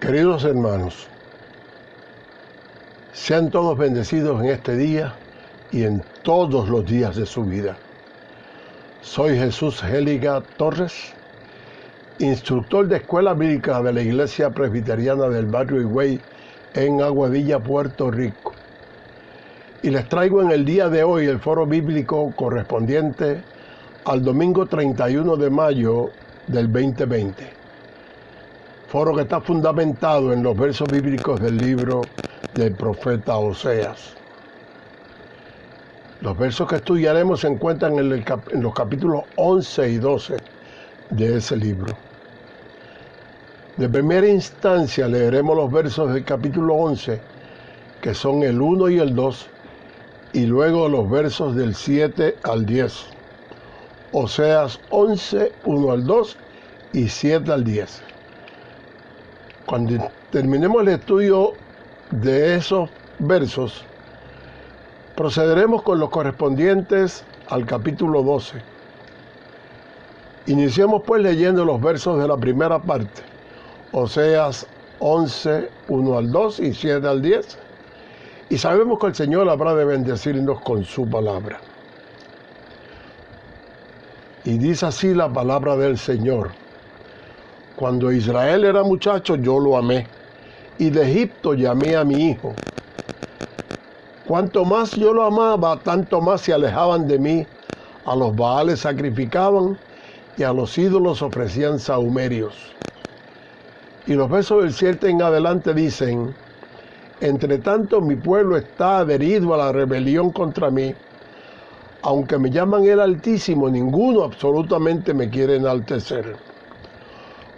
Queridos hermanos, sean todos bendecidos en este día y en todos los días de su vida. Soy Jesús Géliga Torres, instructor de Escuela Bíblica de la Iglesia Presbiteriana del Barrio Higüey en Aguadilla, Puerto Rico. Y les traigo en el día de hoy el foro bíblico correspondiente al domingo 31 de mayo del 2020. Foro que está fundamentado en los versos bíblicos del libro del profeta Oseas. Los versos que estudiaremos se encuentran en los capítulos 11 y 12 de ese libro. De primera instancia leeremos los versos del capítulo 11, que son el 1 y el 2, y luego los versos del 7 al 10. Oseas 11, 1 al 2 y 7 al 10. Cuando terminemos el estudio de esos versos, procederemos con los correspondientes al capítulo 12. Iniciemos pues leyendo los versos de la primera parte, Oseas 11, 1 al 2 y 7 al 10, y sabemos que el Señor habrá de bendecirnos con su palabra. Y dice así la palabra del Señor: Cuando Israel era muchacho, yo lo amé, y de Egipto llamé a mi hijo. Cuanto más yo lo amaba, tanto más se alejaban de mí. A los baales sacrificaban, y a los ídolos ofrecían sahumerios. Y los versos del 7 en adelante dicen: Entre tanto mi pueblo está adherido a la rebelión contra mí. Aunque me llaman el Altísimo, ninguno absolutamente me quiere enaltecer.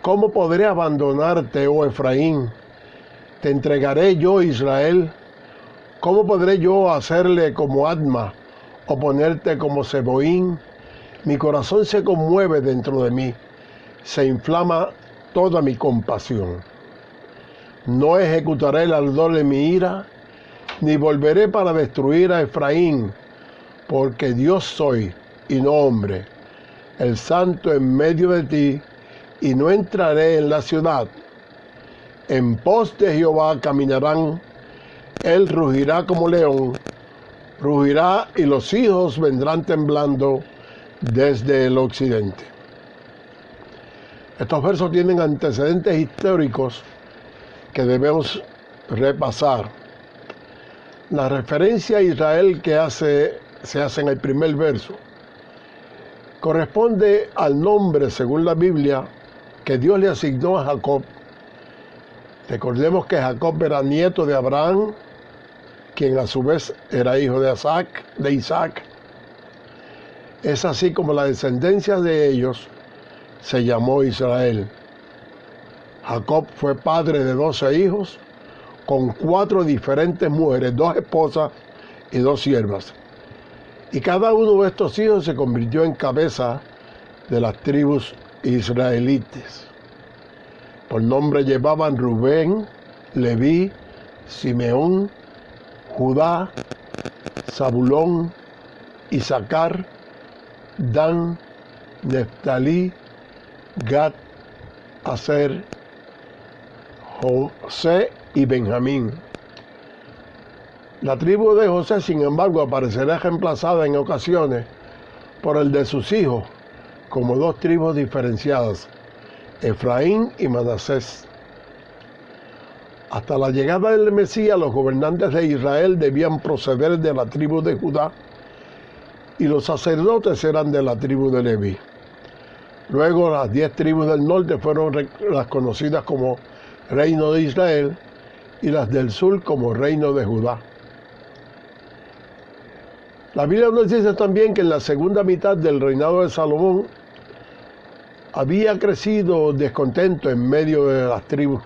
¿Cómo podré abandonarte, oh Efraín? ¿Te entregaré yo, Israel? ¿Cómo podré yo hacerle como Adma o ponerte como Zeboín? Mi corazón se conmueve dentro de mí, se inflama toda mi compasión. No ejecutaré el ardor de mi ira, ni volveré para destruir a Efraín, porque Dios soy y no hombre, el santo en medio de ti, y no entraré en la ciudad. En pos de Jehová caminarán, él rugirá como león, rugirá y los hijos vendrán temblando desde el occidente. Estos versos tienen antecedentes históricos que debemos repasar. La referencia a Israel que se hace en el primer verso corresponde al nombre, según la Biblia, que Dios le asignó a Jacob. Recordemos que Jacob era nieto de Abraham, quien a su vez era hijo de Isaac. Es así como la descendencia de ellos se llamó Israel. Jacob fue padre de 12 hijos, con 4 diferentes mujeres, 2 esposas y 2 siervas. Y cada uno de estos hijos se convirtió en cabeza de las tribus israelitas. Por nombre llevaban Rubén, Leví, Simeón, Judá, Zabulón, Isaacar, Dan, Neftalí, Gad, Aser, José y Benjamín. La tribu de José, sin embargo, aparecerá reemplazada en ocasiones por el de sus hijos, como 2 tribus diferenciadas, Efraín y Manasés. Hasta la llegada del Mesías, los gobernantes de Israel debían proceder de la tribu de Judá y los sacerdotes eran de la tribu de Leví. Luego las 10 tribus del norte fueron las conocidas como Reino de Israel y las del sur como Reino de Judá. La Biblia nos dice también que en la segunda mitad del reinado de Salomón había crecido descontento en medio de las tribus.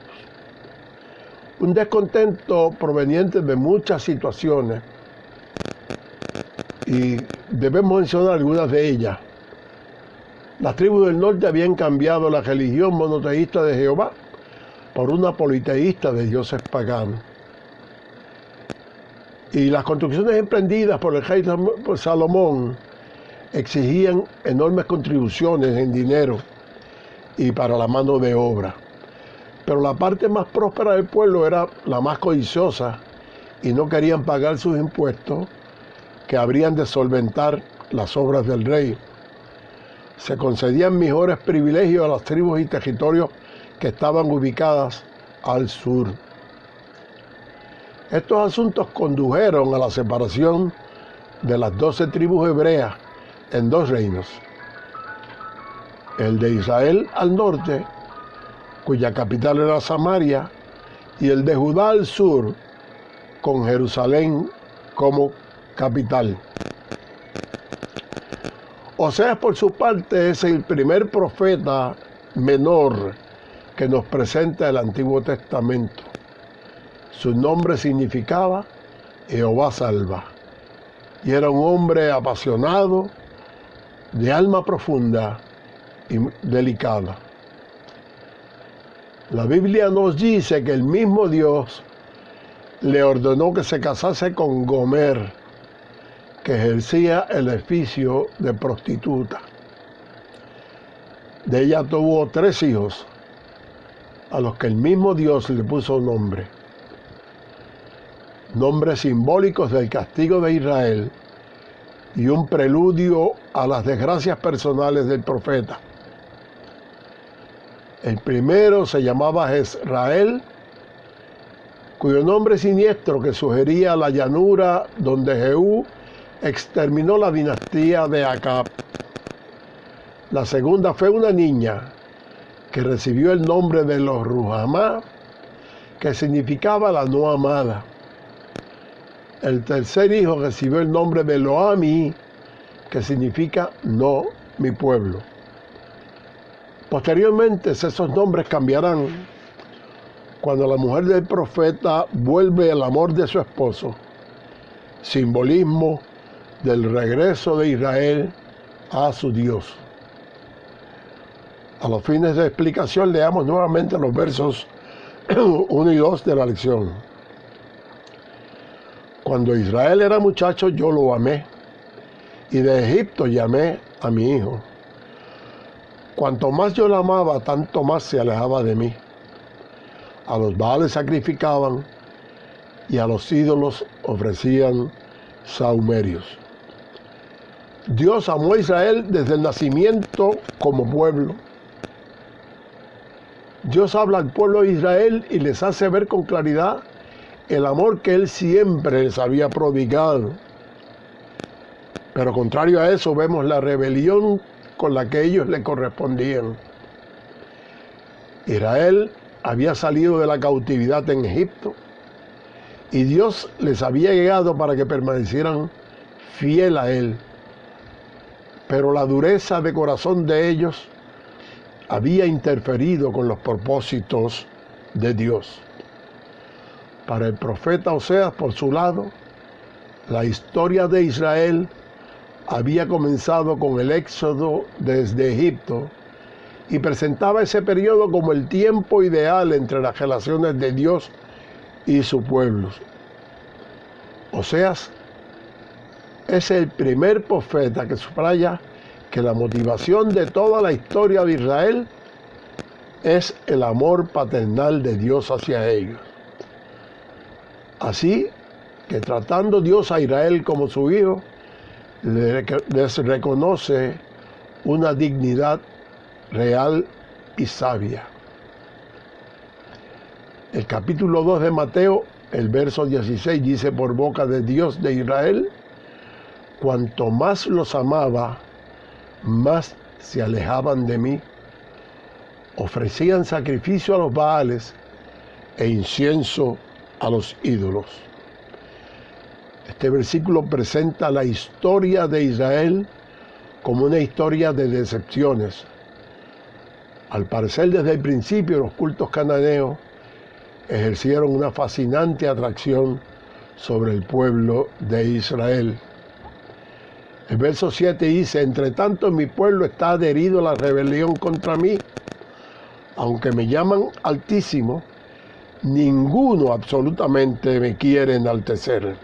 Un descontento proveniente de muchas situaciones. Y debemos mencionar algunas de ellas. Las tribus del norte habían cambiado la religión monoteísta de Jehová por una politeísta de dioses paganos. Y las construcciones emprendidas por el rey Salomón exigían enormes contribuciones en dinero y para la mano de obra. Pero la parte más próspera del pueblo era la más codiciosa y no querían pagar sus impuestos que habrían de solventar las obras del rey. Se concedían mejores privilegios a las tribus y territorios que estaban ubicadas al sur. Estos asuntos condujeron a la separación de las 12 tribus hebreas en 2 reinos. El de Israel al norte, cuya capital era Samaria, y el de Judá al sur, con Jerusalén como capital. Oseas, por su parte, es el primer profeta menor que nos presenta el Antiguo Testamento. Su nombre significaba Jehová salva, y era un hombre apasionado, de alma profunda y delicada. La Biblia nos dice que el mismo Dios le ordenó que se casase con Gomer, que ejercía el oficio de prostituta. De ella tuvo 3 hijos, a los que el mismo Dios le puso nombre. Nombres simbólicos del castigo de Israel y un preludio a las desgracias personales del profeta. El primero se llamaba Jezrael, cuyo nombre siniestro que sugería la llanura donde Jehú exterminó la dinastía de Acab. La segunda fue una niña que recibió el nombre de los Ruhamá, que significaba la no amada. El tercer hijo recibió el nombre de Loami, que significa no mi pueblo. Posteriormente esos nombres cambiarán cuando la mujer del profeta vuelve al amor de su esposo, simbolismo del regreso de Israel a su Dios. A los fines de explicación, leamos nuevamente los versos 1 y 2 de la lección. Cuando Israel era muchacho, yo lo amé, y de Egipto llamé a mi hijo. Cuanto más yo la amaba, tanto más se alejaba de mí. A los Baales sacrificaban, y a los ídolos ofrecían sahumerios. Dios amó a Israel desde el nacimiento como pueblo. Dios habla al pueblo de Israel y les hace ver con claridad el amor que Él siempre les había prodigado. Pero contrario a eso, vemos la rebelión con la que ellos le correspondían. Israel había salido de la cautividad en Egipto y Dios les había llegado para que permanecieran fiel a Él. Pero la dureza de corazón de ellos había interferido con los propósitos de Dios. Para el profeta Oseas, por su lado, la historia de Israel había comenzado con el éxodo desde Egipto y presentaba ese periodo como el tiempo ideal entre las relaciones de Dios y su pueblo. Oseas es el primer profeta que subraya que la motivación de toda la historia de Israel es el amor paternal de Dios hacia ellos. Así que tratando Dios a Israel como su hijo, les reconoce una dignidad real y sabia. El capítulo 2 de Mateo, el verso 16, dice por boca de Dios de Israel: cuanto más los amaba, más se alejaban de mí. Ofrecían sacrificio a los Baales e incienso a los ídolos. Este versículo presenta la historia de Israel como una historia de decepciones. Al parecer, desde el principio, los cultos cananeos ejercieron una fascinante atracción sobre el pueblo de Israel. El verso 7 dice: entre tanto mi pueblo está adherido a la rebelión contra mí. Aunque me llaman Altísimo, ninguno absolutamente me quiere enaltecer.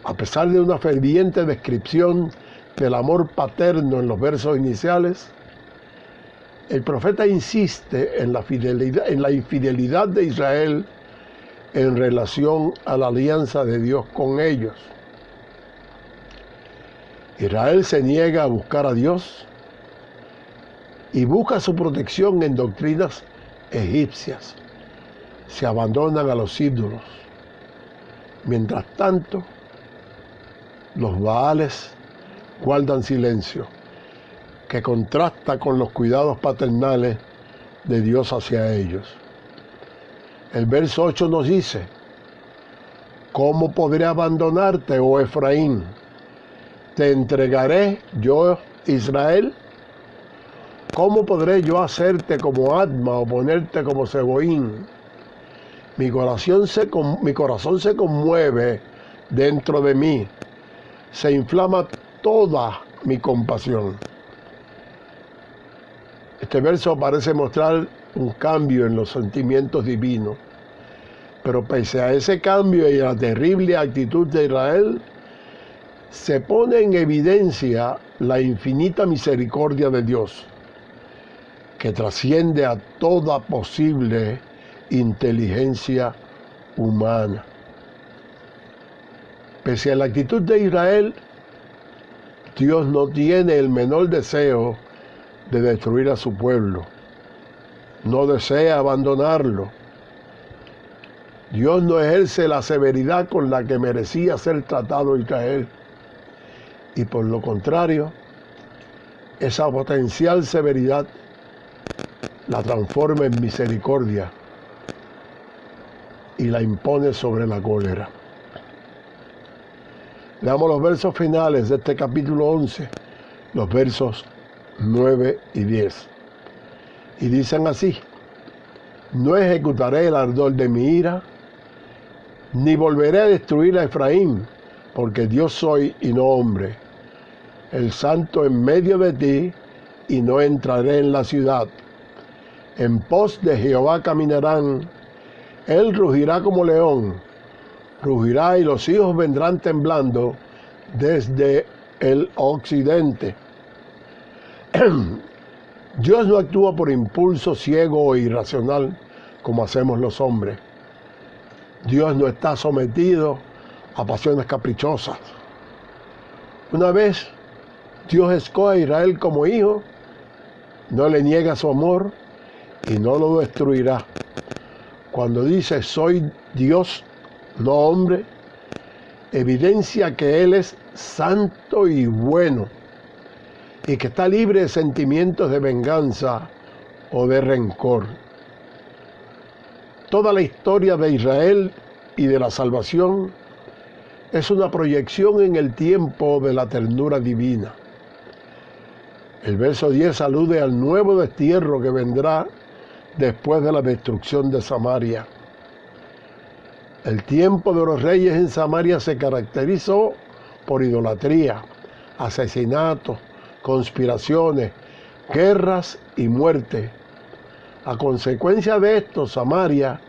A pesar de una ferviente descripción del amor paterno en los versos iniciales, El profeta insiste en la infidelidad de Israel en relación a la alianza de Dios con ellos. Israel se niega a buscar a Dios y busca su protección en doctrinas egipcias. Se abandonan a los ídolos. Mientras tanto, los Baales guardan silencio, que contrasta con los cuidados paternales de Dios hacia ellos. El verso 8 nos dice: ¿cómo podré abandonarte, oh Efraín? ¿Te entregaré yo, Israel? ¿Cómo podré yo hacerte como Adma o ponerte como Seboín? Mi corazón se conmueve dentro de mí, se inflama toda mi compasión. Este verso parece mostrar un cambio en los sentimientos divinos, pero pese a ese cambio y a la terrible actitud de Israel, se pone en evidencia la infinita misericordia de Dios, que trasciende a toda posible inteligencia humana. Pese a la actitud de Israel, Dios no tiene el menor deseo de destruir a su pueblo. No desea abandonarlo. Dios no ejerce la severidad con la que merecía ser tratado Israel. Y por lo contrario, esa potencial severidad la transforma en misericordia y la impone sobre la cólera. Leamos los versos finales de este capítulo 11, los versos 9 y 10. Y dicen así: no ejecutaré el ardor de mi ira, ni volveré a destruir a Efraín, porque Dios soy y no hombre, el santo en medio de ti, y no entraré en la ciudad. En pos de Jehová caminarán, él rugirá como león, rugirá y los hijos vendrán temblando desde el occidente. Dios no actúa por impulso ciego o irracional como hacemos los hombres. Dios no está sometido a pasiones caprichosas. Una vez Dios escoge a Israel como hijo, no le niega su amor y no lo destruirá. Cuando dice soy Dios, no hombre, evidencia que Él es santo y bueno y que está libre de sentimientos de venganza o de rencor. Toda la historia de Israel y de la salvación es una proyección en el tiempo de la ternura divina. El verso 10 alude al nuevo destierro que vendrá después de la destrucción de Samaria. El tiempo de los reyes en Samaria se caracterizó por idolatría, asesinatos, conspiraciones, guerras y muerte. A consecuencia de esto, Samaria,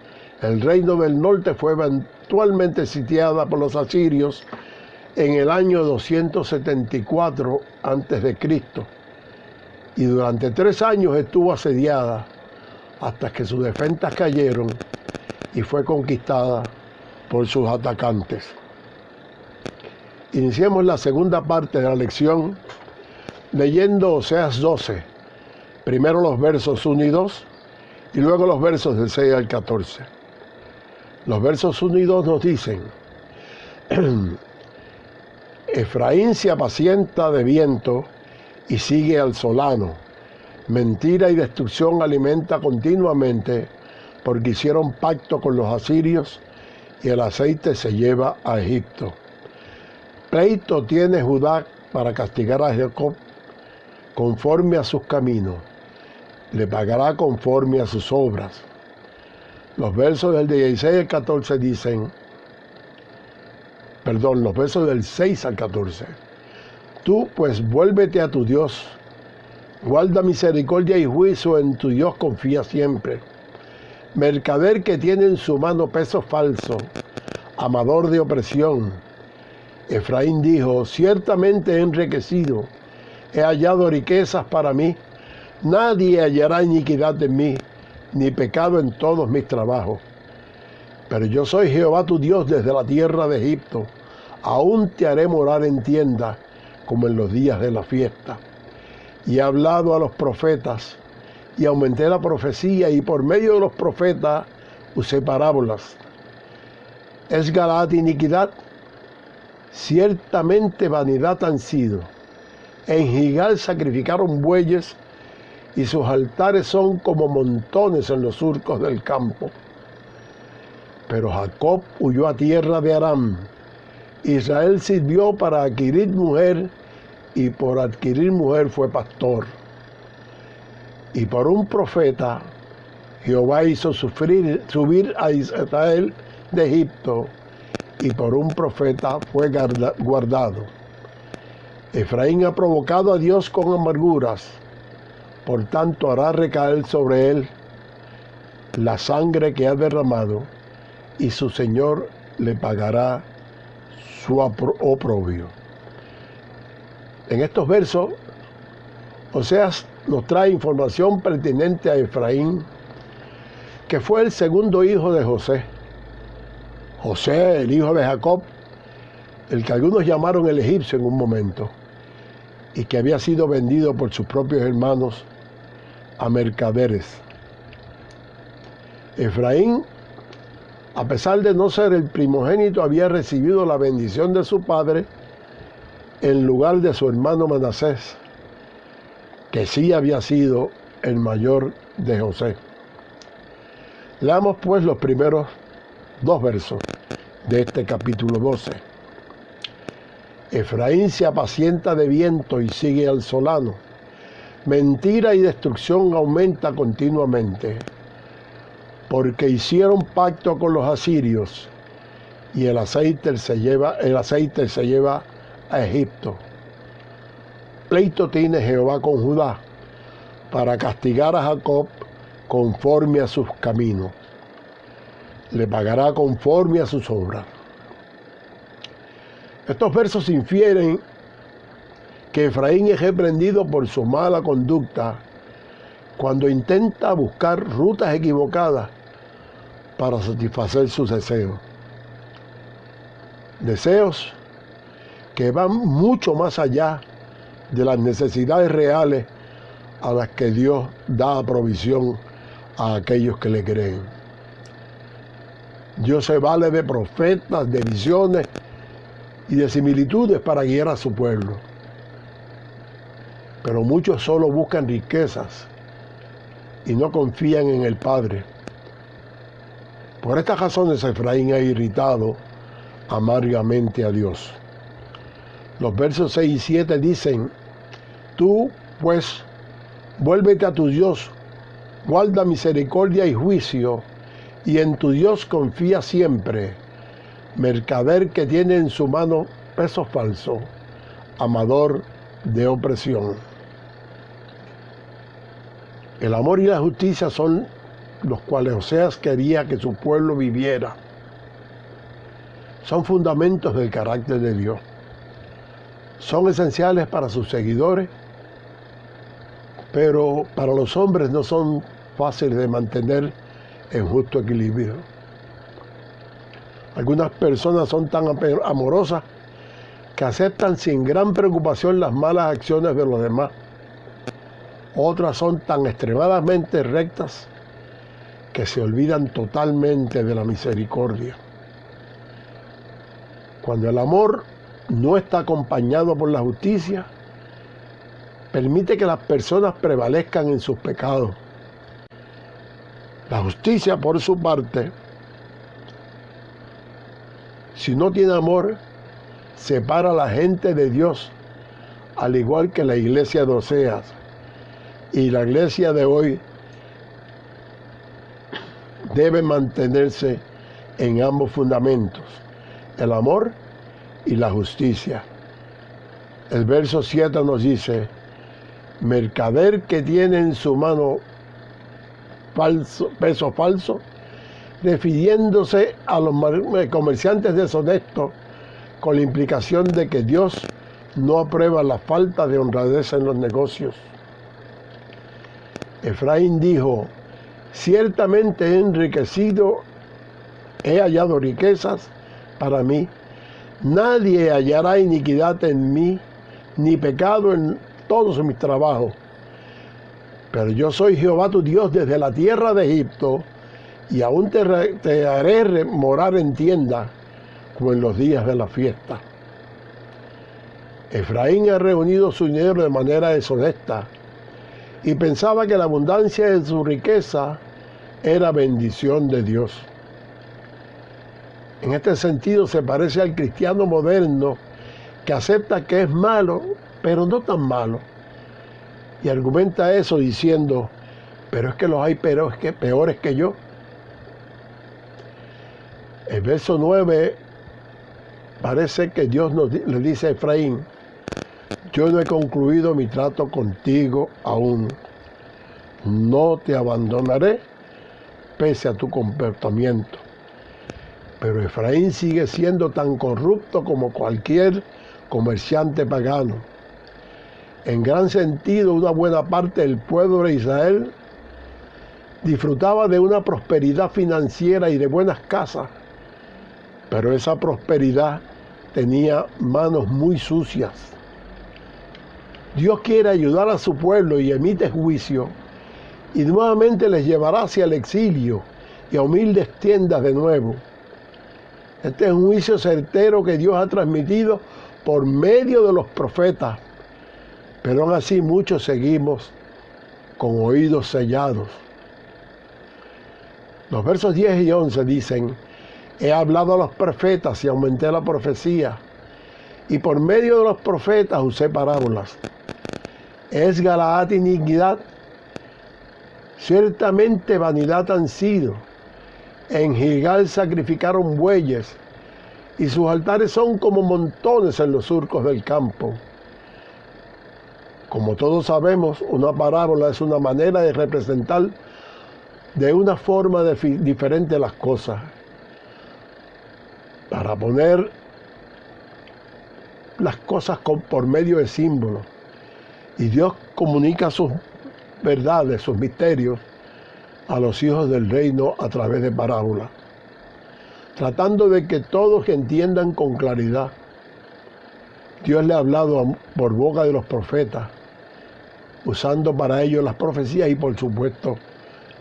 el reino del norte, fue eventualmente sitiada por los asirios en el año 274 a.C. y durante 3 años estuvo asediada hasta que sus defensas cayeron y fue conquistada por sus atacantes. Iniciemos la segunda parte de la lección leyendo Oseas 12, primero los versos 1 y 2 y luego los versos del 6 al 14. Los versos 1 y 2 nos dicen: Efraín se apacienta de viento y sigue al solano. Mentira y destrucción alimenta continuamente, porque hicieron pacto con los asirios y el aceite se lleva a Egipto. Pleito tiene Judá para castigar a Jacob conforme a sus caminos, le pagará conforme a sus obras. Los versos del 16 al 14 dicen, los versos del 6 al 14. Tú pues vuélvete a tu Dios, guarda misericordia y juicio, en tu Dios confía siempre. Mercader que tiene en su mano peso falso, amador de opresión. Efraín dijo, ciertamente he enriquecido, he hallado riquezas para mí, Nadie hallará iniquidad en mí, ni pecado en todos mis trabajos. Pero yo soy Jehová tu Dios desde la tierra de Egipto. Aún te haré morar en tiendas, como en los días de la fiesta. Y he hablado a los profetas, y aumenté la profecía, y por medio de los profetas usé parábolas. ¿Es Galaad iniquidad? Ciertamente vanidad han sido. En Gilgal sacrificaron bueyes, y sus altares son como montones en los surcos del campo. Pero Jacob huyó a tierra de Aram. Israel sirvió para adquirir mujer, y por adquirir mujer fue pastor. Y por un profeta, Jehová hizo subir a Israel de Egipto, y por un profeta fue guardado. Efraín ha provocado a Dios con amarguras, por tanto hará recaer sobre él la sangre que ha derramado, y su Señor le pagará su oprobio. En estos versos, Oseas nos trae información pertinente a Efraín, que fue el segundo hijo de José. José, el hijo de Jacob, el que algunos llamaron el egipcio en un momento, y que había sido vendido por sus propios hermanos a mercaderes. Efraín, a pesar de no ser el primogénito, había recibido la bendición de su padre en lugar de su hermano Manasés, que sí había sido el mayor de José. Leamos pues los primeros 2 versos de este capítulo 12. Efraín se apacienta de viento y sigue al solano. Mentira y destrucción aumenta continuamente, porque hicieron pacto con los asirios, y el aceite se lleva a Egipto. Pleito tiene Jehová con Judá, para castigar a Jacob conforme a sus caminos. Le pagará conforme a sus obras. Estos versos infieren que Efraín es reprendido por su mala conducta cuando intenta buscar rutas equivocadas para satisfacer sus deseos. Deseos que van mucho más allá de las necesidades reales a las que Dios da provisión a aquellos que le creen. Dios se vale de profetas, de visiones y de similitudes para guiar a su pueblo. Pero muchos solo buscan riquezas y no confían en el Padre. Por estas razones Efraín ha irritado amargamente a Dios. Los versos 6 y 7 dicen: Tú, pues, vuélvete a tu Dios, guarda misericordia y juicio, y en tu Dios confía siempre. Mercader que tiene en su mano peso falso, amador de opresión. El amor y la justicia son los cuales Oseas quería que su pueblo viviera. Son fundamentos del carácter de Dios. Son esenciales para sus seguidores, pero para los hombres no son fáciles de mantener en justo equilibrio. Algunas personas son tan amorosas que aceptan sin gran preocupación las malas acciones de los demás. Otras son tan extremadamente rectas que se olvidan totalmente de la misericordia. Cuando el amor no está acompañado por la justicia, permite que las personas prevalezcan en sus pecados. La justicia, por su parte, si no tiene amor, separa a la gente de Dios, al igual que la iglesia de Oseas y la iglesia de hoy debe mantenerse en ambos fundamentos, el amor y la justicia. El verso 7 nos dice: mercader que tiene en su mano peso falso, refiriéndose a los comerciantes deshonestos, con la implicación de que Dios no aprueba la falta de honradez en los negocios. Efraín dijo: ciertamente he hallado riquezas para mí. Nadie hallará iniquidad en mí, ni pecado en todos mis trabajos. Pero yo soy Jehová tu Dios desde la tierra de Egipto, y aún te haré morar en tienda, como en los días de la fiesta. Efraín ha reunido su dinero de manera deshonesta, y pensaba que la abundancia de su riqueza era bendición de Dios. En este sentido se parece al cristiano moderno que acepta que es malo, pero no tan malo. Y argumenta eso diciendo: pero es que los hay peores que yo. El verso 9 parece que Dios le dice a Efraín: yo no he concluido mi trato contigo aún. No te abandonaré pese a tu comportamiento. Pero Efraín sigue siendo tan corrupto como cualquier comerciante pagano. En gran sentido, una buena parte del pueblo de Israel disfrutaba de una prosperidad financiera y de buenas casas, pero esa prosperidad tenía manos muy sucias. Dios quiere ayudar a su pueblo y emite juicio, y nuevamente les llevará hacia el exilio y a humildes tiendas de nuevo. Este es un juicio certero que Dios ha transmitido por medio de los profetas, pero aún así muchos seguimos con oídos sellados. Los versos 10 y 11 dicen: he hablado a los profetas y aumenté la profecía, y por medio de los profetas usé parábolas. ¿Es Galaad iniquidad? Ciertamente vanidad han sido. En Gilgal sacrificaron bueyes, y sus altares son como montones en los surcos del campo. Como todos sabemos, una parábola es una manera de representar de una forma diferente las cosas, para poner las cosas por medio de símbolos. Y Dios comunica sus verdades, sus misterios, a los hijos del reino a través de parábolas, tratando de que todos entiendan con claridad. Dios le ha hablado por boca de los profetas, usando para ello las profecías y por supuesto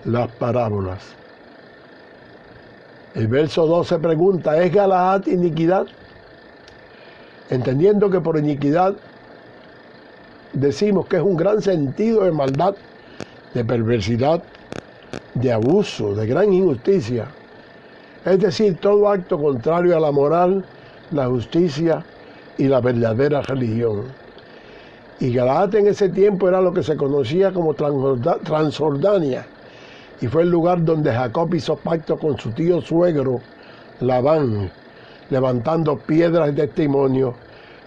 las parábolas. El verso 12 pregunta: ¿es Galaad iniquidad? Entendiendo que por iniquidad decimos que es un gran sentido de maldad, de perversidad, de abuso, de gran injusticia. Es decir, todo acto contrario a la moral, la justicia y la verdadera religión. Y Galaad en ese tiempo era lo que se conocía como Transjordania, y fue el lugar donde Jacob hizo pacto con su tío suegro Labán, levantando piedras de testimonio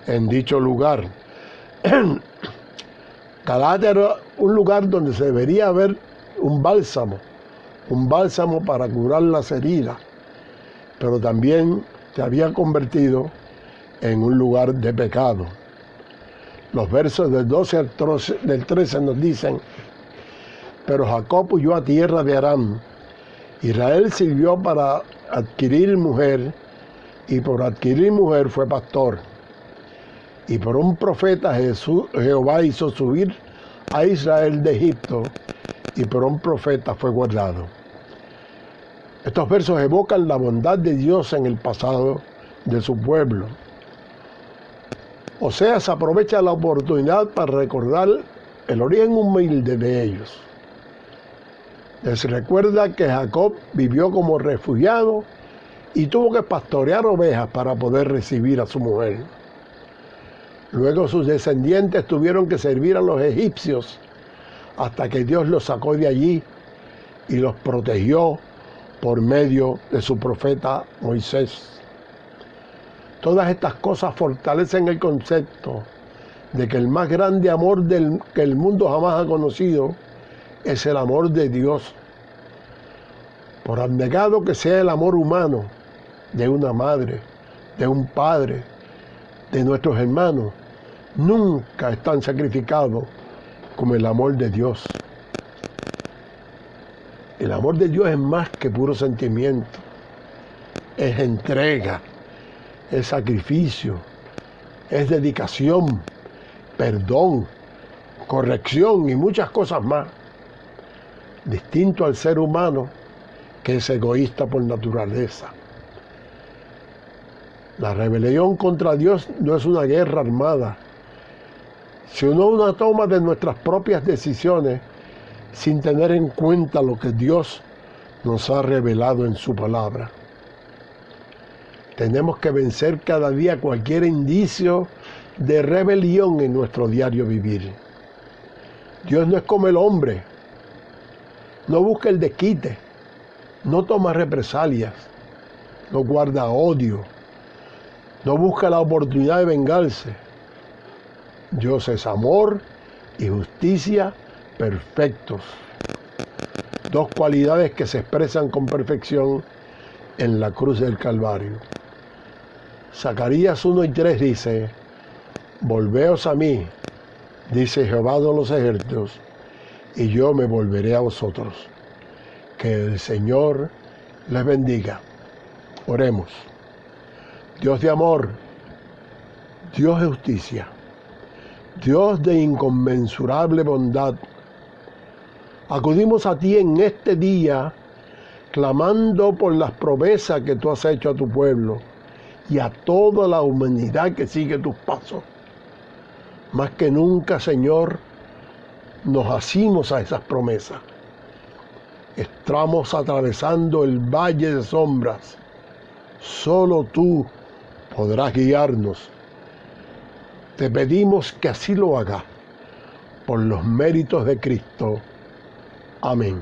en dicho lugar. Galaad era un lugar donde se debería haber un bálsamo para curar las heridas, pero también se había convertido en un lugar de pecado. Los versos del 12 al 13 nos dicen: pero Jacob huyó a tierra de Aram. Israel sirvió para adquirir mujer, y por adquirir mujer fue pastor. Y por un profeta Jehová hizo subir a Israel de Egipto, y por un profeta fue guardado. Estos versos evocan la bondad de Dios en el pasado de su pueblo. Oseas aprovecha la oportunidad para recordar el origen humilde de ellos. Les recuerda que Jacob vivió como refugiado y tuvo que pastorear ovejas para poder recibir a su mujer. Luego sus descendientes tuvieron que servir a los egipcios hasta que Dios los sacó de allí y los protegió por medio de su profeta Moisés. Todas estas cosas fortalecen el concepto de que el más grande amor que el mundo jamás ha conocido es el amor de Dios. Por abnegado que sea el amor humano de una madre, de un padre, de nuestros hermanos, nunca es tan sacrificado como el amor de Dios. El amor de Dios es más que puro sentimiento, es entrega, es sacrificio, es dedicación, perdón, corrección y muchas cosas más. Distinto al ser humano, que es egoísta por naturaleza. La rebelión contra Dios no es una guerra armada, sino una toma de nuestras propias decisiones sin tener en cuenta lo que Dios nos ha revelado en su palabra. Tenemos que vencer cada día cualquier indicio de rebelión en nuestro diario vivir. Dios no es como el hombre, no busca el desquite, no toma represalias, no guarda odio, no busca la oportunidad de vengarse. Dios es amor y justicia perfectos, dos cualidades que se expresan con perfección en la cruz del Calvario. Zacarías 1:3 dice: volveos a mí, dice Jehová de los ejércitos, y yo me volveré a vosotros. Que el Señor les bendiga. Oremos. Dios de amor, Dios de justicia, Dios de inconmensurable bondad, acudimos a ti en este día, clamando por las promesas que tú has hecho a tu pueblo y a toda la humanidad que sigue tus pasos. Más que nunca, Señor, nos asimos a esas promesas. Estamos atravesando el valle de sombras. Solo tú podrás guiarnos. Te pedimos que así lo hagas, por los méritos de Cristo. Amén.